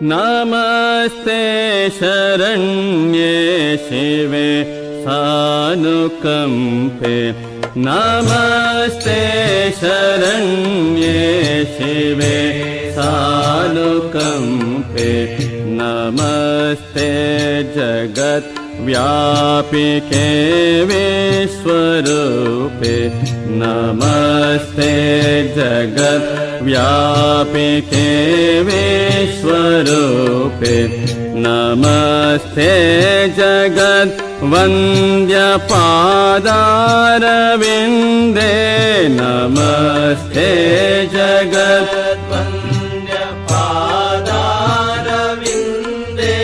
नमस्ते शरण्ये शिवे सानुकंपे नमस्ते शरण्ये शिवे सानुकंपे नमस्ते जगत् व्यापिके विश्वरूपे नमस्ते जगत् व्यापिके विश्वरूपे नमस्ते जगत् वन्द्यपादारविन्दे नमस्ते जगत् वन्द्यपादारविन्दे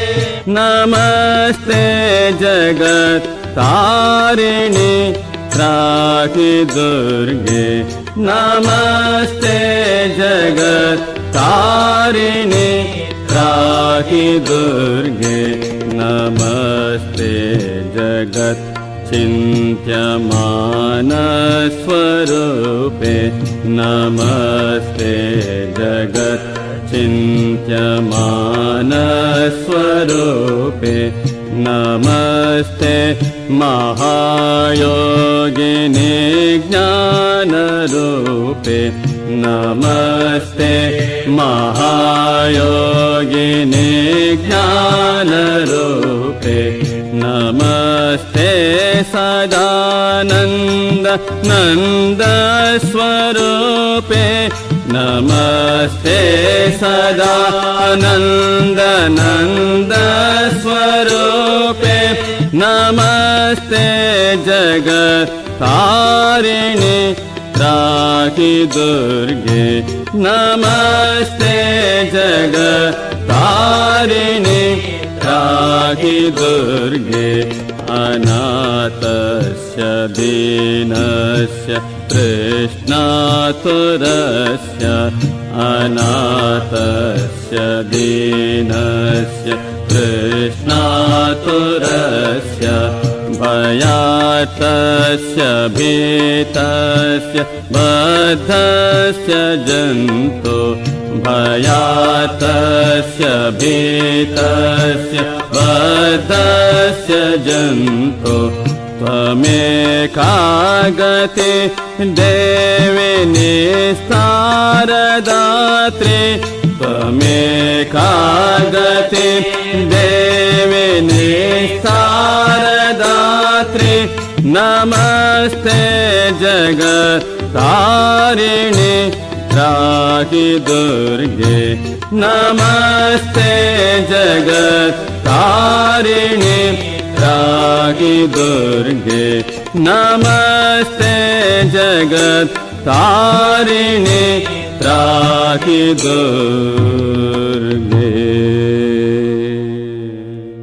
नमस्ते जगत् तारिणी त्राहि दुर्गे नमस्ते जगत् तारिणी त्राहि दुर्गे नमस्ते जगत् चिन्त्यमान स्वरूपे नमस्ते जगत् चिन्त्यमान स्वरूपे नमस्ते महायोगिनी ज्ञानरूपे नमस्ते महायोगिनी ज्ञानरूपे नमस्ते सदानन्द नन्दस्वरूपे नमस्ते सदानन्द नन्दस्वरूपे नमस्ते जगत् तारिणी त्राहि दुर्गे नमस्ते जगत् तारिणी त्राहि दुर्गे अनाथस्य दीनस्य तृष्णातुरस्य अनाथस्य दीनस्य तृष्णातुरस्य भयार्तस्य भीतस्य बद्धस्य जन्तु भयार्तस्य भीतस्य बद्धस्य जन्तु त्वमेका गति देवी निस्तारदात्री त्वमेका गति देवी निस्तारदात्री नमस्ते जगत् तारिणी त्राहि दुर्गे नमस्ते जगत् तारिणी त्राहि दुर्गे नमस्ते जगत् तारिणी त्राहि दुर्गे।